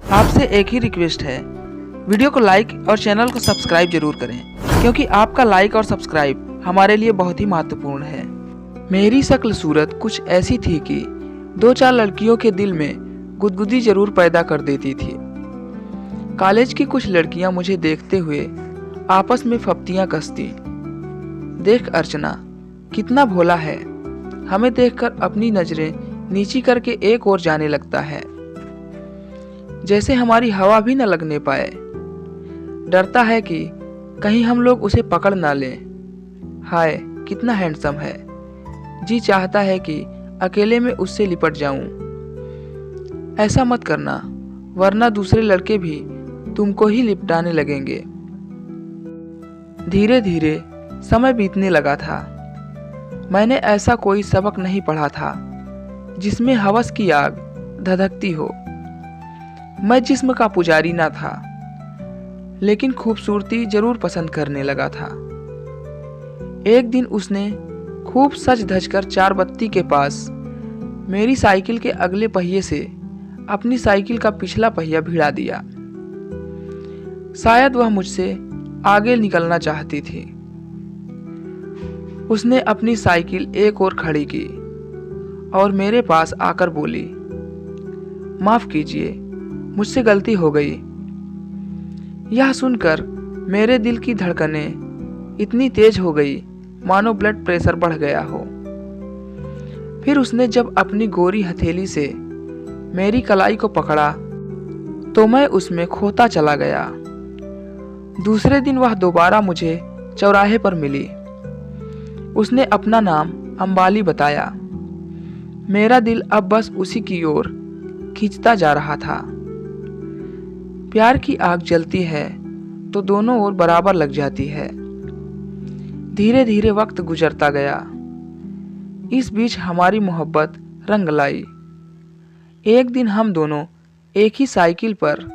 आपसे एक ही रिक्वेस्ट है, वीडियो को लाइक और चैनल को सब्सक्राइब जरूर करें, क्योंकि आपका लाइक और सब्सक्राइब हमारे लिए बहुत ही महत्वपूर्ण है। मेरी शक्ल सूरत कुछ ऐसी थी कि 2-4 लड़कियों के दिल में गुदगुदी जरूर पैदा कर देती थी। कॉलेज की कुछ लड़कियां मुझे देखते हुए आपस में फप्तियां कसती। देख अर्चना, कितना भोला है। हमें देखकर अपनी नजरें नीची करके एक ओर जाने लगता है, जैसे हमारी हवा भी न लगने पाए। डरता है कि कहीं हम लोग उसे पकड़ ना लें। हाय, कितना हैंडसम है। जी चाहता है कि अकेले में उससे लिपट जाऊं। ऐसा मत करना, वरना दूसरे लड़के भी तुमको ही लिपटाने लगेंगे। धीरे धीरे समय बीतने लगा था। मैंने ऐसा कोई सबक नहीं पढ़ा था जिसमें हवस की आग धधकती हो। मैं जिस्म का पुजारी ना था, लेकिन खूबसूरती जरूर पसंद करने लगा था। एक दिन उसने खूब सज धज कर 4 बत्ती के पास मेरी साइकिल के अगले पहिए से अपनी साइकिल का पिछला पहिया भिड़ा दिया। शायद वह मुझसे आगे निकलना चाहती थी। उसने अपनी साइकिल एक और खड़ी की और मेरे पास आकर बोली, माफ कीजिए, मुझसे गलती हो गई। यह सुनकर मेरे दिल की धड़कनें इतनी तेज हो गई मानो ब्लड प्रेशर बढ़ गया हो। फिर उसने जब अपनी गोरी हथेली से मेरी कलाई को पकड़ा तो मैं उसमें खोता चला गया। दूसरे दिन वह दोबारा मुझे चौराहे पर मिली। उसने अपना नाम अंबाली बताया। मेरा दिल अब बस उसी की ओर खींचता जा रहा था। प्यार की आग जलती है तो दोनों ओर बराबर लग जाती है। धीरे धीरे वक्त गुजरता गया। इस बीच हमारी मोहब्बत रंग लाई। एक दिन हम दोनों एक ही साइकिल पर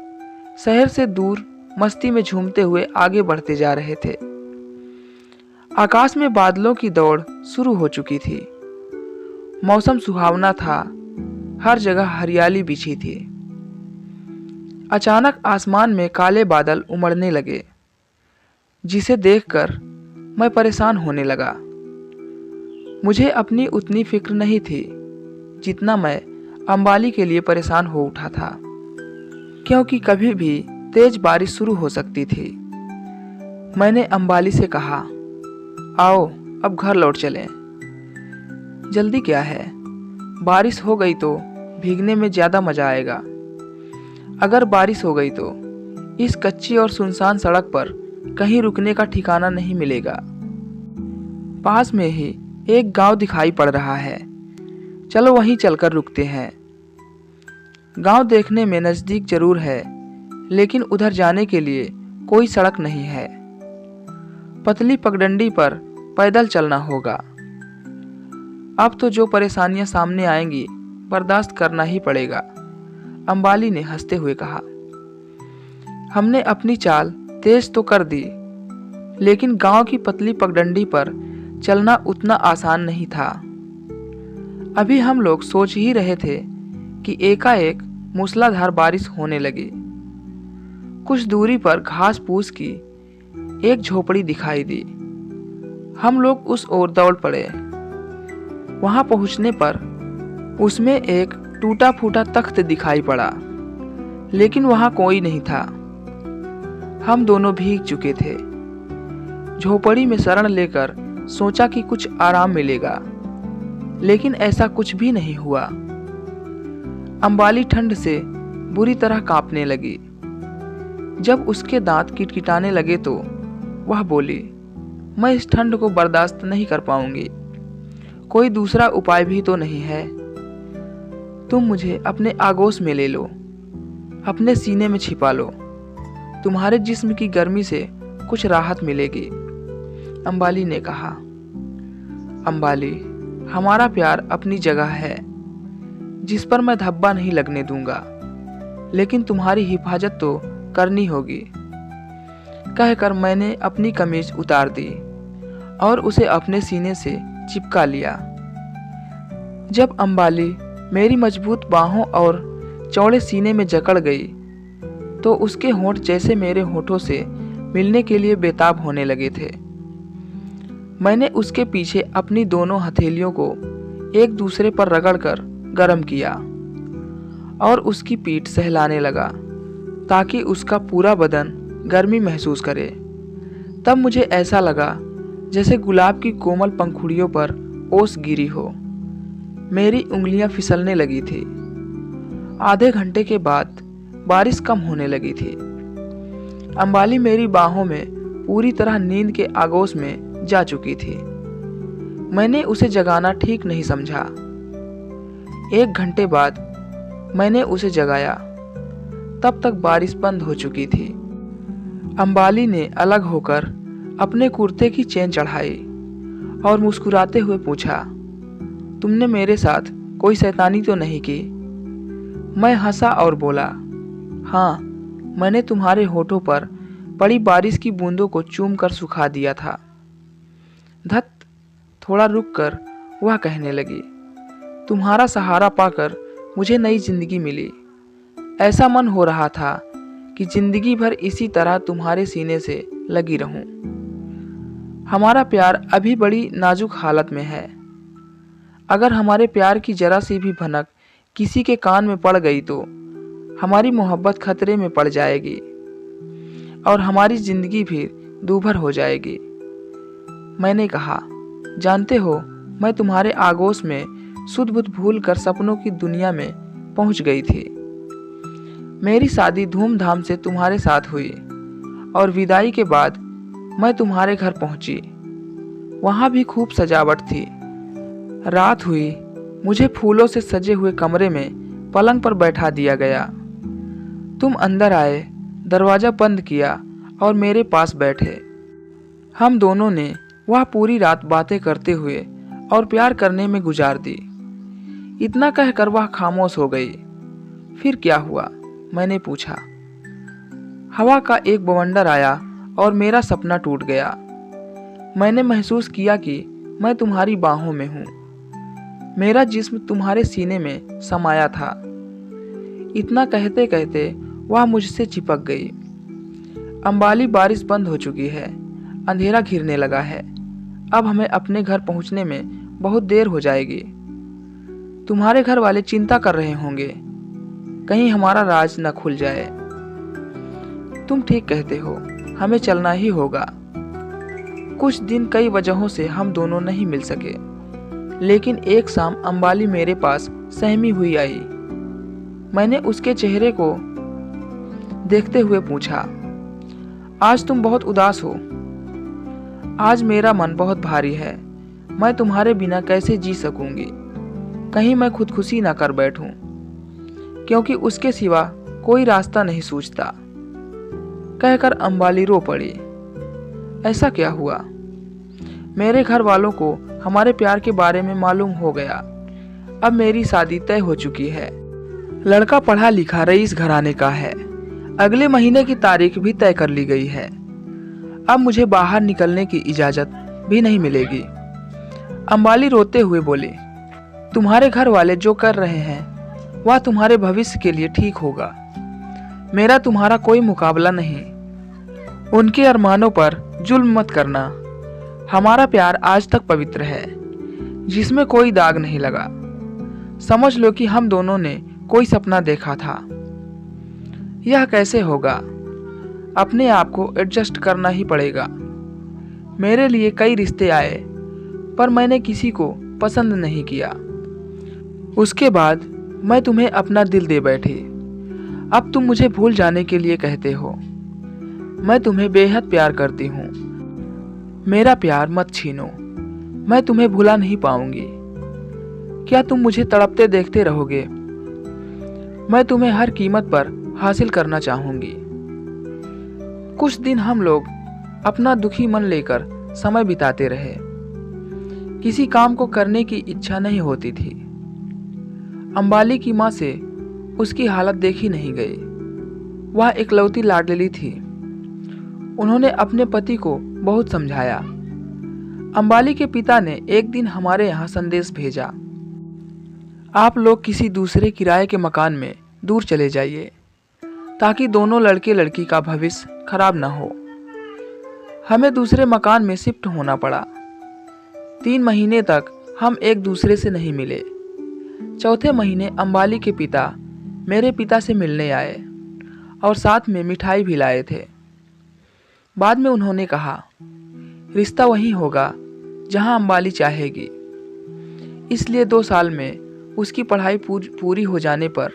शहर से दूर मस्ती में झूमते हुए आगे बढ़ते जा रहे थे। आकाश में बादलों की दौड़ शुरू हो चुकी थी। मौसम सुहावना था, हर जगह हरियाली बिछी थी। अचानक आसमान में काले बादल उमड़ने लगे, जिसे देखकर मैं परेशान होने लगा। मुझे अपनी उतनी फिक्र नहीं थी जितना मैं अंबाली के लिए परेशान हो उठा था, क्योंकि कभी भी तेज बारिश शुरू हो सकती थी। मैंने अंबाली से कहा, आओ अब घर लौट चलें। जल्दी क्या है, बारिश हो गई तो भीगने में ज्यादा मजा आएगा। अगर बारिश हो गई तो इस कच्ची और सुनसान सड़क पर कहीं रुकने का ठिकाना नहीं मिलेगा। पास में ही एक गांव दिखाई पड़ रहा है, चलो वहीं चलकर रुकते हैं। गांव देखने में नजदीक जरूर है, लेकिन उधर जाने के लिए कोई सड़क नहीं है। पतली पगडंडी पर पैदल चलना होगा। अब तो जो परेशानियां सामने आएंगी बर्दाश्त करना ही पड़ेगा, अंबाली ने हंसते हुए कहा। हमने अपनी चाल तेज तो कर दी, लेकिन गांव की पतली पगडंडी पर चलना उतना आसान नहीं था। अभी हम लोग सोच ही रहे थे कि एकाएक मूसलाधार बारिश होने लगी। कुछ दूरी पर घास फूस की एक झोपड़ी दिखाई दी। हम लोग उस ओर दौड़ पड़े। वहां पहुंचने पर उसमें एक टूटा फूटा तख्त दिखाई पड़ा, लेकिन वहां कोई नहीं था। हम दोनों भीग चुके थे। झोपड़ी में शरण लेकर सोचा कि कुछ आराम मिलेगा, लेकिन ऐसा कुछ भी नहीं हुआ। अंबाली ठंड से बुरी तरह कांपने लगी। जब उसके दांत किटकिटाने लगे तो वह बोली, मैं इस ठंड को बर्दाश्त नहीं कर पाऊंगी। कोई दूसरा उपाय भी तो नहीं है। तुम मुझे अपने आगोश में ले लो, अपने सीने में छिपा लो। तुम्हारे जिस्म की गर्मी से कुछ राहत मिलेगी, अंबाली ने कहा। अंबाली, हमारा प्यार अपनी जगह है, जिस पर मैं धब्बा नहीं लगने दूंगा, लेकिन तुम्हारी हिफाजत तो करनी होगी। कहकर मैंने अपनी कमीज उतार दी और उसे अपने सीने से चिपका लिया। जब अंबाली मेरी मजबूत बाहों और चौड़े सीने में जकड़ गई तो उसके होंठ जैसे मेरे होठों से मिलने के लिए बेताब होने लगे थे। मैंने उसके पीछे अपनी दोनों हथेलियों को एक दूसरे पर रगड़कर गर्म किया और उसकी पीठ सहलाने लगा ताकि उसका पूरा बदन गर्मी महसूस करे। तब मुझे ऐसा लगा जैसे गुलाब की कोमल पंखुड़ियों पर ओस गिरी हो। मेरी उंगलियां फिसलने लगी थी। आधे घंटे के बाद बारिश कम होने लगी थी। अंबाली मेरी बाहों में पूरी तरह नींद के आगोश में जा चुकी थी। मैंने उसे जगाना ठीक नहीं समझा। 1 घंटे बाद मैंने उसे जगाया। तब तक बारिश बंद हो चुकी थी। अंबाली ने अलग होकर अपने कुर्ते की चेन चढ़ाई और मुस्कुराते हुए पूछा, तुमने मेरे साथ कोई शैतानी तो नहीं की? मैं हंसा और बोला, हाँ, मैंने तुम्हारे होठों पर पड़ी बारिश की बूंदों को चूम कर सुखा दिया था। धत, थोड़ा रुककर वह कहने लगी, तुम्हारा सहारा पाकर मुझे नई जिंदगी मिली। ऐसा मन हो रहा था कि जिंदगी भर इसी तरह तुम्हारे सीने से लगी रहूं। हमारा प्यार अभी बड़ी नाजुक हालत में है। अगर हमारे प्यार की जरा सी भी भनक किसी के कान में पड़ गई तो हमारी मोहब्बत खतरे में पड़ जाएगी और हमारी जिंदगी भी दूभर हो जाएगी। मैंने कहा, जानते हो, मैं तुम्हारे आगोश में सुध बुध भूल कर सपनों की दुनिया में पहुंच गई थी। मेरी शादी धूमधाम से तुम्हारे साथ हुई और विदाई के बाद मैं तुम्हारे घर पहुंची। वहां भी खूब सजावट थी। रात हुई, मुझे फूलों से सजे हुए कमरे में पलंग पर बैठा दिया गया। तुम अंदर आए, दरवाजा बंद किया और मेरे पास बैठे। हम दोनों ने वह पूरी रात बातें करते हुए और प्यार करने में गुजार दी। इतना कहकर वह खामोश हो गई। फिर क्या हुआ? मैंने पूछा। हवा का एक बवंडर आया और मेरा सपना टूट गया। मैंने महसूस किया कि मैं तुम्हारी बाहों में हूं। मेरा जिस्म तुम्हारे सीने में समाया था। इतना कहते कहते वह मुझसे चिपक गई। अंबाली, बारिश बंद हो चुकी है। अंधेरा घिरने लगा है। अब हमें अपने घर पहुंचने में बहुत देर हो जाएगी। तुम्हारे घर वाले चिंता कर रहे होंगे, कहीं हमारा राज न खुल जाए। तुम ठीक कहते हो, हमें चलना ही होगा। कुछ दिन कई वजहों से हम दोनों नहीं मिल सके, लेकिन एक शाम अंबाली मेरे पास सहमी हुई आई। मैंने उसके चेहरे को देखते हुए पूछा, आज तुम बहुत उदास हो? आज मेरा मन बहुत भारी है। मैं तुम्हारे बिना कैसे जी सकूंगी? कहीं मैं खुदकुशी ना कर बैठूं, क्योंकि उसके सिवा कोई रास्ता नहीं सूझता। कहकर अंबाली रो पड़ी। ऐसा क्या हुआ? मेरे घर वालों को हमारे प्यार के बारे में मालूम हो गया। अब मेरी शादी तय हो चुकी है। लड़का पढ़ा लिखा रईस घराने का है। अगले महीने की तारीख भी तय कर ली गई है। अब मुझे बाहर निकलने की इजाजत भी नहीं मिलेगी। अंबाली रोते हुए बोली, तुम्हारे घर वाले जो कर रहे हैं वह तुम्हारे भविष्य के लिए ठीक होगा। मेरा तुम्हारा कोई मुकाबला नहीं। उनके अरमानों पर जुल्म मत करना। हमारा प्यार आज तक पवित्र है, जिसमें कोई दाग नहीं लगा। समझ लो कि हम दोनों ने कोई सपना देखा था। यह कैसे होगा? अपने आप को एडजस्ट करना ही पड़ेगा। मेरे लिए कई रिश्ते आए, पर मैंने किसी को पसंद नहीं किया। उसके बाद मैं तुम्हें अपना दिल दे बैठी। अब तुम मुझे भूल जाने के लिए कहते हो। मैं तुम्हें बेहद प्यार करती हूँ। मेरा प्यार मत छीनो। मैं तुम्हें भुला नहीं पाऊंगी। क्या तुम मुझे तड़पते देखते रहोगे? मैं तुम्हें हर कीमत पर हासिल करना चाहूंगी। कुछ दिन हम लोग अपना दुखी मन लेकर समय बिताते रहे। किसी काम को करने की इच्छा नहीं होती थी। अंबाली की मां से उसकी हालत देखी नहीं गई। वह इकलौती लाडली थी। उन्होंने अपने पति को बहुत समझाया। अंबाली के पिता ने एक दिन हमारे यहाँ संदेश भेजा, आप लोग किसी दूसरे किराए के मकान में दूर चले जाइए। ताकि दोनों लड़के लड़की का भविष्य खराब ना हो। हमें दूसरे मकान में शिफ्ट होना पड़ा। 3 महीने तक हम एक दूसरे से नहीं मिले। चौथे महीने अंबाली के पिता मेरे पिता से मिलने आए और साथ में मिठाई भी लाए थे। बाद में उन्होंने कहा, रिश्ता वहीं होगा जहां अंबाली चाहेगी, इसलिए 2 साल में उसकी पढ़ाई पूरी हो जाने पर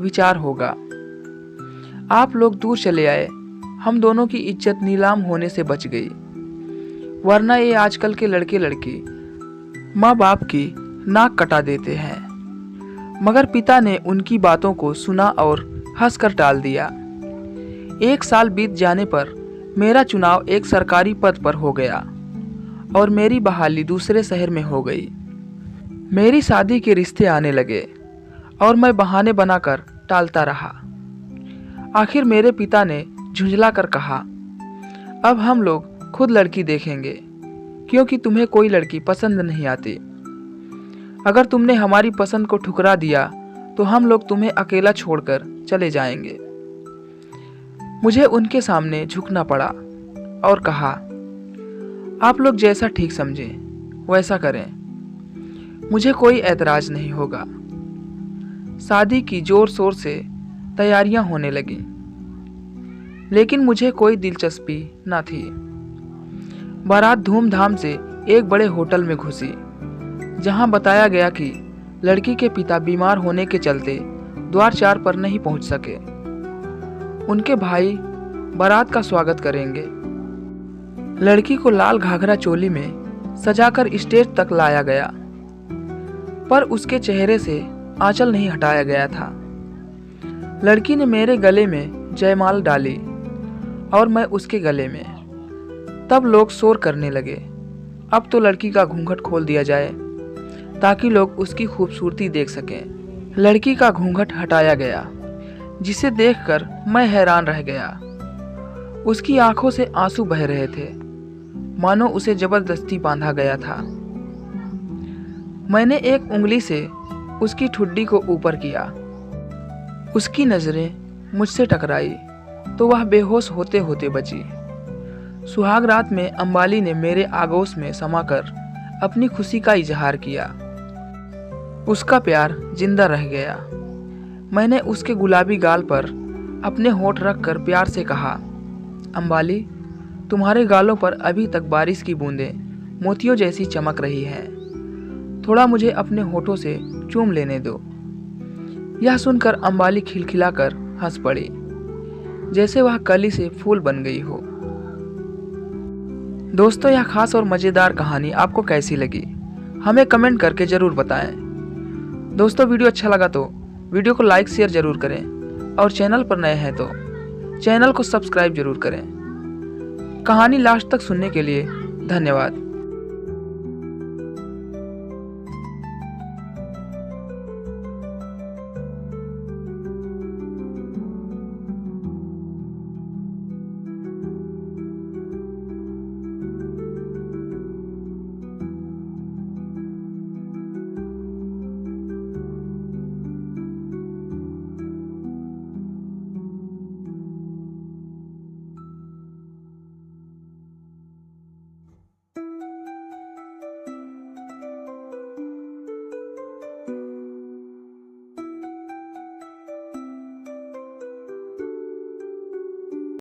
विचार होगा। आप लोग दूर चले आए, हम दोनों की इज्जत नीलाम होने से बच गई, वरना ये आजकल के लड़के लड़की माँ बाप की नाक कटा देते हैं। मगर पिता ने उनकी बातों को सुना और हंसकर टाल दिया। 1 साल बीत जाने पर मेरा चुनाव एक सरकारी पद पर हो गया और मेरी बहाली दूसरे शहर में हो गई। मेरी शादी के रिश्ते आने लगे और मैं बहाने बनाकर टालता रहा। आखिर मेरे पिता ने झुंझला कर कहा, अब हम लोग खुद लड़की देखेंगे, क्योंकि तुम्हें कोई लड़की पसंद नहीं आती। अगर तुमने हमारी पसंद को ठुकरा दिया तो हम लोग तुम्हें अकेला छोड़कर चले जाएंगे। मुझे उनके सामने झुकना पड़ा और कहा, आप लोग जैसा ठीक समझें वैसा करें, मुझे कोई ऐतराज नहीं होगा। शादी की जोर शोर से तैयारियां होने लगी, लेकिन मुझे कोई दिलचस्पी न थी। बारात धूमधाम से एक बड़े होटल में घुसी, जहां बताया गया कि लड़की के पिता बीमार होने के चलते द्वार 4 पर नहीं पहुंच सके। उनके भाई बारात का स्वागत करेंगे। लड़की को लाल घाघरा चोली में सजाकर स्टेज तक लाया गया, पर उसके चेहरे से आंचल नहीं हटाया गया था। लड़की ने मेरे गले में जयमाल डाली और मैं उसके गले में। तब लोग शोर करने लगे, अब तो लड़की का घूंघट खोल दिया जाए ताकि लोग उसकी खूबसूरती देख सकें। लड़की का घूंघट हटाया गया, जिसे देखकर मैं हैरान रह गया। उसकी आंखों से आंसू बह रहे थे, मानो उसे जबरदस्ती बांधा गया था। मैंने एक उंगली से उसकी ठुड्डी को ऊपर किया। उसकी नजरें मुझसे टकराई तो वह बेहोश होते होते बची। सुहाग रात में अंबाली ने मेरे आगोश में समाकर अपनी खुशी का इजहार किया। उसका प्यार जिंदा रह गया। मैंने उसके गुलाबी गाल पर अपने होंठ रखकर प्यार से कहा, अंबाली, तुम्हारे गालों पर अभी तक बारिश की बूंदें मोतियों जैसी चमक रही हैं। थोड़ा मुझे अपने होठों से चूम लेने दो। यह सुनकर अंबाली खिलखिलाकर हंस पड़ी, जैसे वह कली से फूल बन गई हो। दोस्तों, यह खास और मज़ेदार कहानी आपको कैसी लगी, हमें कमेंट करके ज़रूर बताएं। दोस्तों, वीडियो अच्छा लगा तो वीडियो को लाइक शेयर ज़रूर करें और चैनल पर नए हैं तो चैनल को सब्सक्राइब ज़रूर करें। कहानी लास्ट तक सुनने के लिए धन्यवाद।